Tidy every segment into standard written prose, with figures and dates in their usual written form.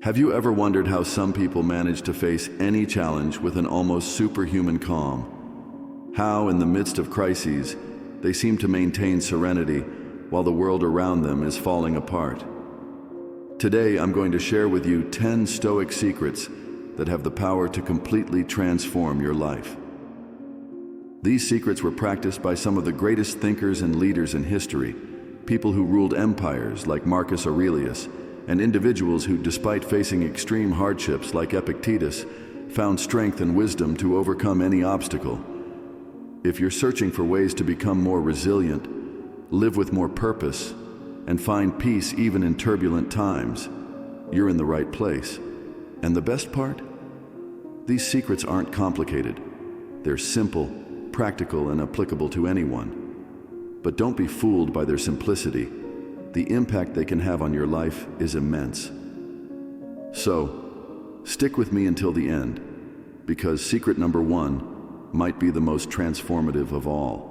Have you ever wondered how some people manage to face any challenge with an almost superhuman calm? How, in the midst of crises, they seem to maintain serenity while the world around them is falling apart? Today, I'm going to share with you 10 Stoic secrets that have the power to completely transform your life. These secrets were practiced by some of the greatest thinkers and leaders in history, people who ruled empires like Marcus Aurelius, and individuals who, despite facing extreme hardships like Epictetus, found strength and wisdom to overcome any obstacle. If you're searching for ways to become more resilient, live with more purpose, and find peace even in turbulent times, you're in the right place. And the best part? These secrets aren't complicated. They're simple, practical, and applicable to anyone. But don't be fooled by their simplicity. The impact they can have on your life is immense. So, stick with me until the end, because secret number 1 might be the most transformative of all.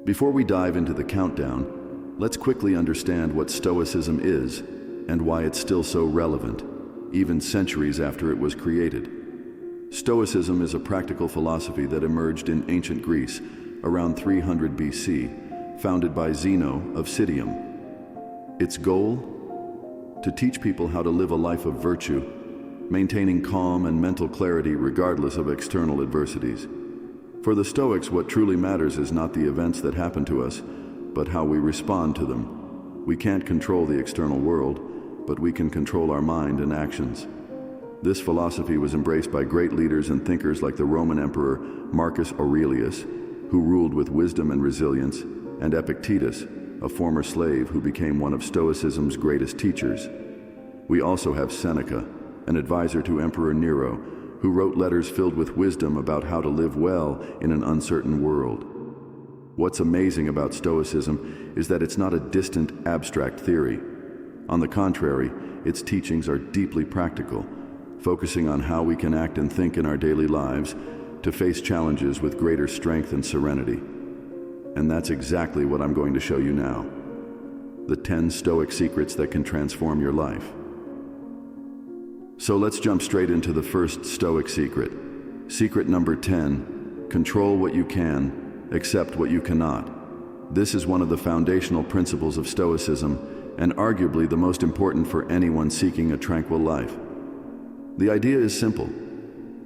Before we dive into the countdown, let's quickly understand what Stoicism is and why it's still so relevant, even centuries after it was created. Stoicism is a practical philosophy that emerged in ancient Greece around 300 BC, founded by Zeno of Citium. Its goal? To teach people how to live a life of virtue, maintaining calm and mental clarity regardless of external adversities. For the Stoics, what truly matters is not the events that happen to us, but how we respond to them. We can't control the external world, but we can control our mind and actions. This philosophy was embraced by great leaders and thinkers like the Roman Emperor Marcus Aurelius, who ruled with wisdom and resilience, and Epictetus, a former slave who became one of Stoicism's greatest teachers. We also have Seneca, an advisor to Emperor Nero, who wrote letters filled with wisdom about how to live well in an uncertain world. What's amazing about Stoicism is that it's not a distant, abstract theory. On the contrary, its teachings are deeply practical, focusing on how we can act and think in our daily lives to face challenges with greater strength and serenity. And that's exactly what I'm going to show you now. The 10 Stoic secrets that can transform your life. So let's jump straight into the first Stoic secret. Secret number 10, control what you can, accept what you cannot. This is one of the foundational principles of Stoicism, and arguably the most important for anyone seeking a tranquil life. The idea is simple.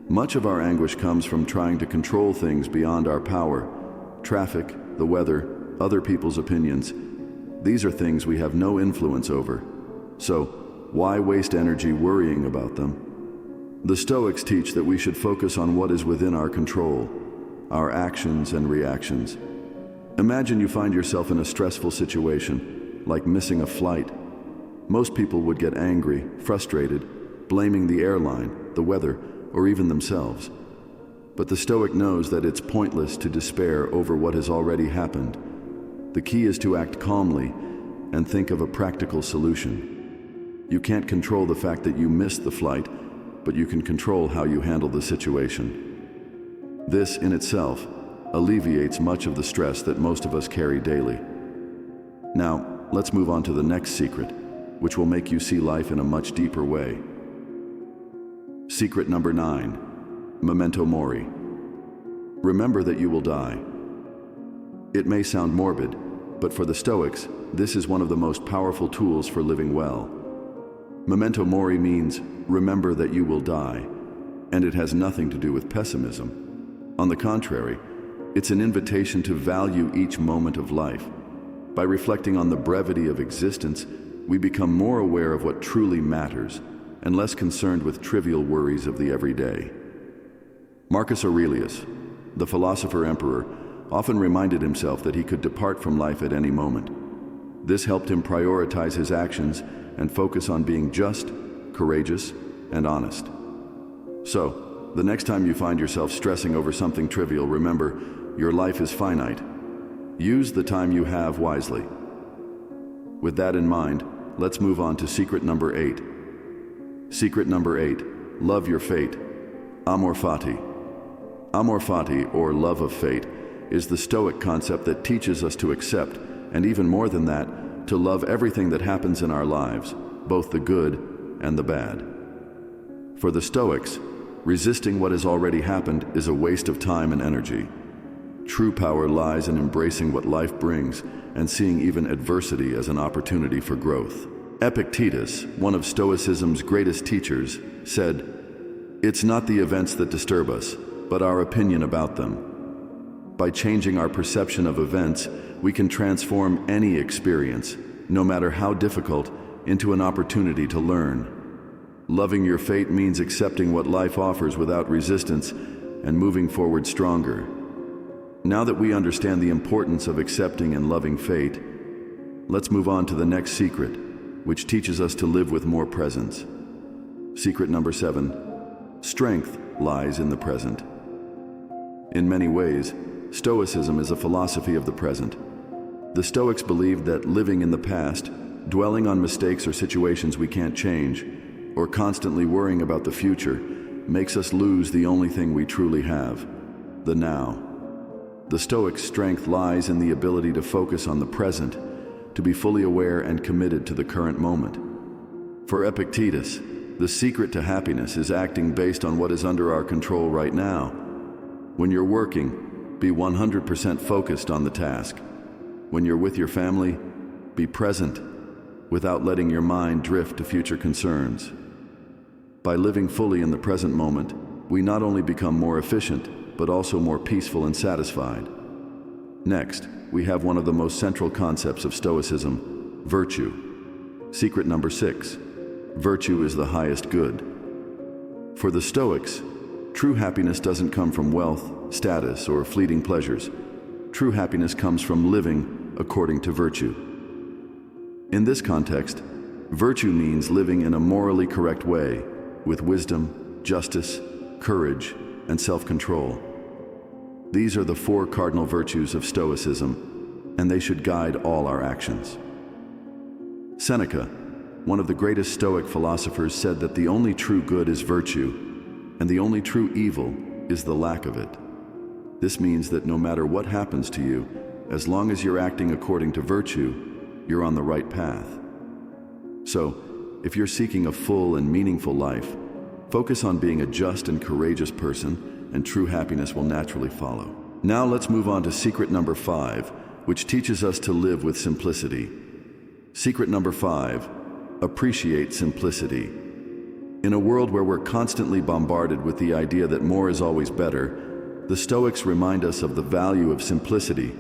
Much of our anguish comes from trying to control things beyond our power. Traffic, the weather, other people's opinions. These are things we have no influence over. So, why waste energy worrying about them? The Stoics teach that we should focus on what is within our control, our actions and reactions. Imagine you find yourself in a stressful situation, like missing a flight. Most people would get angry, frustrated, blaming the airline, the weather, or even themselves. But the Stoic knows that it's pointless to despair over what has already happened. The key is to act calmly and think of a practical solution. You can't control the fact that you missed the flight, but you can control how you handle the situation. This, in itself, alleviates much of the stress that most of us carry daily. Now, let's move on to the next secret, which will make you see life in a much deeper way. Secret number 9. Memento mori. Remember that you will die. It may sound morbid, but for the Stoics, this is one of the most powerful tools for living well. Memento mori means remember that you will die, and it has nothing to do with pessimism. On the contrary, it's an invitation to value each moment of life. By reflecting on the brevity of existence, we become more aware of what truly matters and less concerned with trivial worries of the everyday. Marcus Aurelius, the philosopher emperor, often reminded himself that he could depart from life at any moment. This helped him prioritize his actions and focus on being just, courageous, and honest. So, the next time you find yourself stressing over something trivial, remember, your life is finite. Use the time you have wisely. With that in mind, let's move on to secret number 8. Secret number 8, love your fate. Amor fati. Amor fati, or love of fate, is the Stoic concept that teaches us to accept, and even more than that, to love everything that happens in our lives, both the good and the bad. For the Stoics, resisting what has already happened is a waste of time and energy. True power lies in embracing what life brings and seeing even adversity as an opportunity for growth. Epictetus, one of Stoicism's greatest teachers, said, "It's not the events that disturb us, but our opinion about them." By changing our perception of events, we can transform any experience, no matter how difficult, into an opportunity to learn. Loving your fate means accepting what life offers without resistance and moving forward stronger. Now that we understand the importance of accepting and loving fate, let's move on to the next secret, which teaches us to live with more presence. Secret number 7. Strength lies in the present. In many ways, Stoicism is a philosophy of the present. The Stoics believed that living in the past, dwelling on mistakes or situations we can't change, or constantly worrying about the future, makes us lose the only thing we truly have, the now. The Stoics' strength lies in the ability to focus on the present, to be fully aware and committed to the current moment. For Epictetus, the secret to happiness is acting based on what is under our control right now. When you're working, be 100% focused on the task. When you're with your family, be present, without letting your mind drift to future concerns. By living fully in the present moment, we not only become more efficient, but also more peaceful and satisfied. Next, we have one of the most central concepts of Stoicism, virtue. Secret number 6. Virtue is the highest good. For the Stoics, true happiness doesn't come from wealth, status, or fleeting pleasures. True happiness comes from living according to virtue. In this context, virtue means living in a morally correct way, with wisdom, justice, courage, and self-control. These are the 4 cardinal virtues of Stoicism, and they should guide all our actions. Seneca, one of the greatest Stoic philosophers, said that the only true good is virtue, and the only true evil is the lack of it. This means that no matter what happens to you, as long as you're acting according to virtue, you're on the right path. So, if you're seeking a full and meaningful life, focus on being a just and courageous person, and true happiness will naturally follow. Now let's move on to secret number 5, which teaches us to live with simplicity. Secret number 5, appreciate simplicity. In a world where we're constantly bombarded with the idea that more is always better, the Stoics remind us of the value of simplicity.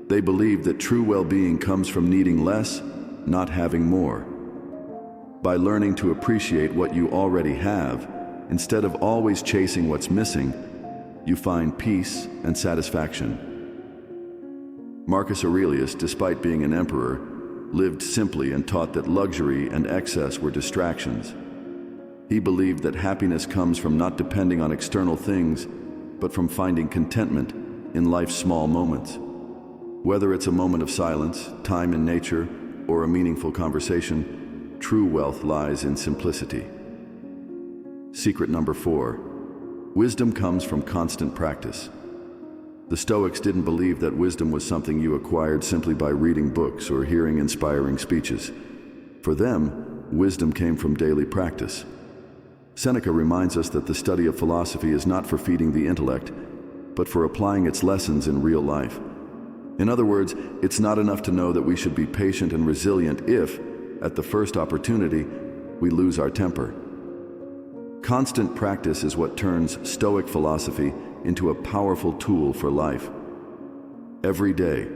They believe that true well-being comes from needing less, not having more. By learning to appreciate what you already have, instead of always chasing what's missing, you find peace and satisfaction. Marcus Aurelius, despite being an emperor, lived simply and taught that luxury and excess were distractions. He believed that happiness comes from not depending on external things, but from finding contentment in life's small moments. Whether it's a moment of silence, time in nature, or a meaningful conversation, true wealth lies in simplicity. Secret number 4. Wisdom comes from constant practice. The Stoics didn't believe that wisdom was something you acquired simply by reading books or hearing inspiring speeches. For them, wisdom came from daily practice. Seneca reminds us that the study of philosophy is not for feeding the intellect, but for applying its lessons in real life. In other words, it's not enough to know that we should be patient and resilient if, at the first opportunity, we lose our temper. Constant practice is what turns Stoic philosophy into a powerful tool for life. Every day,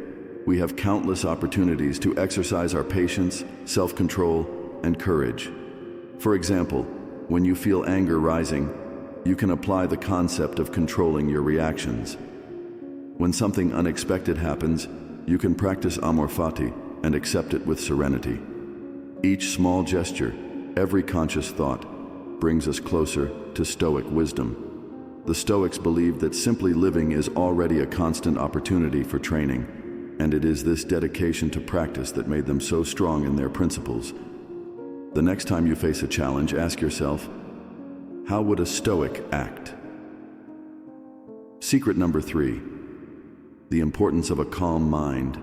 we have countless opportunities to exercise our patience, self-control, and courage. For example, when you feel anger rising, you can apply the concept of controlling your reactions. When something unexpected happens, you can practice amor fati and accept it with serenity. Each small gesture, every conscious thought, brings us closer to Stoic wisdom. The Stoics believed that simply living is already a constant opportunity for training, and it is this dedication to practice that made them so strong in their principles. The next time you face a challenge, ask yourself, how would a Stoic act? Secret number 3. The importance of a calm mind.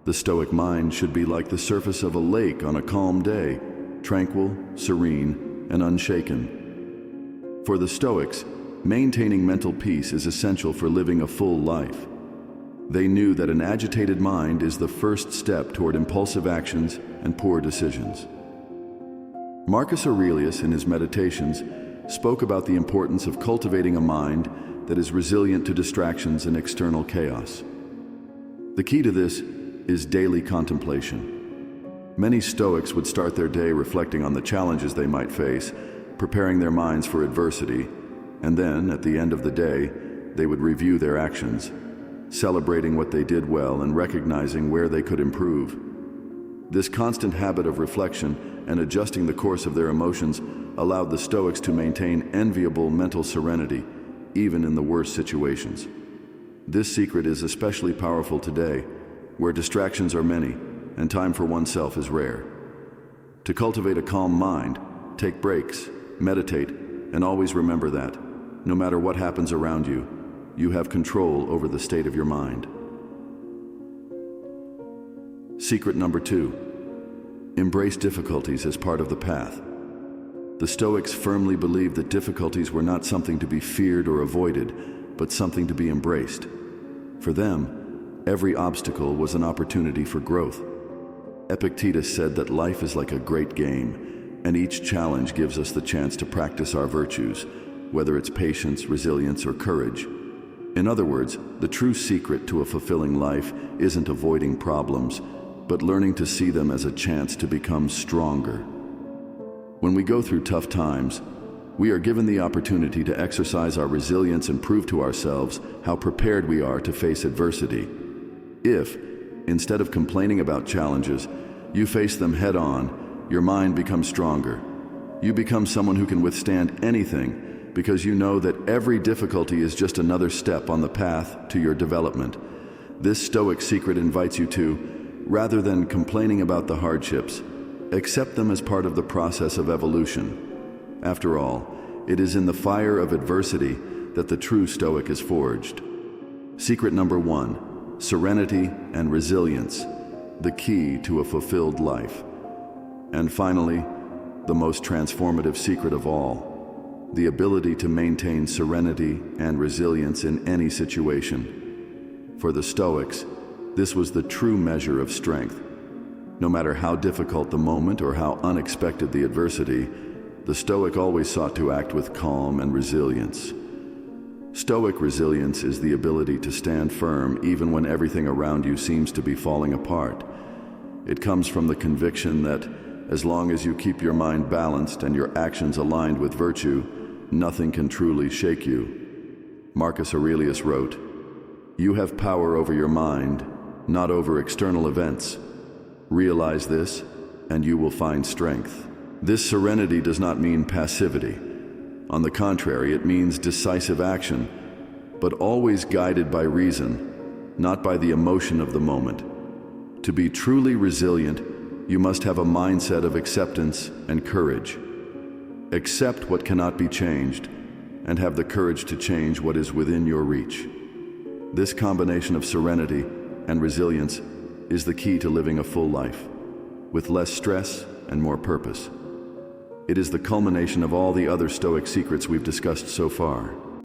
The Stoic mind should be like the surface of a lake on a calm day, tranquil, serene, and unshaken. For the Stoics, maintaining mental peace is essential for living a full life. They knew that an agitated mind is the first step toward impulsive actions and poor decisions. Marcus Aurelius, in his Meditations, spoke about the importance of cultivating a mind that is resilient to distractions and external chaos. The key to this is daily contemplation. Many Stoics would start their day reflecting on the challenges they might face, preparing their minds for adversity, and then, at the end of the day, they would review their actions, celebrating what they did well and recognizing where they could improve. This constant habit of reflection and adjusting the course of their emotions allowed the Stoics to maintain enviable mental serenity, even in the worst situations. This secret is especially powerful today, where distractions are many and time for oneself is rare. To cultivate a calm mind, take breaks, meditate, and always remember that, no matter what happens around you, you have control over the state of your mind. Secret number 2. Embrace difficulties as part of the path. The Stoics firmly believed that difficulties were not something to be feared or avoided, but something to be embraced. For them, every obstacle was an opportunity for growth. Epictetus said that life is like a great game, and each challenge gives us the chance to practice our virtues, whether it's patience, resilience, or courage. In other words, the true secret to a fulfilling life isn't avoiding problems, but learning to see them as a chance to become stronger. When we go through tough times, we are given the opportunity to exercise our resilience and prove to ourselves how prepared we are to face adversity. If, instead of complaining about challenges, you face them head-on, your mind becomes stronger. You become someone who can withstand anything because you know that every difficulty is just another step on the path to your development. This Stoic secret invites you to, rather than complaining about the hardships, accept them as part of the process of evolution. After all, it is in the fire of adversity that the true Stoic is forged. Secret number 1, serenity and resilience, the key to a fulfilled life. And finally, the most transformative secret of all, the ability to maintain serenity and resilience in any situation. For the Stoics, this was the true measure of strength. No matter how difficult the moment or how unexpected the adversity, the Stoic always sought to act with calm and resilience. Stoic resilience is the ability to stand firm even when everything around you seems to be falling apart. It comes from the conviction that as long as you keep your mind balanced and your actions aligned with virtue, nothing can truly shake you. Marcus Aurelius wrote, "You have power over your mind, not over external events. Realize this, and you will find strength." This serenity does not mean passivity. On the contrary, it means decisive action, but always guided by reason, not by the emotion of the moment. To be truly resilient, you must have a mindset of acceptance and courage. Accept what cannot be changed, and have the courage to change what is within your reach. This combination of serenity and resilience is the key to living a full life, with less stress and more purpose. It is the culmination of all the other Stoic secrets we've discussed so far.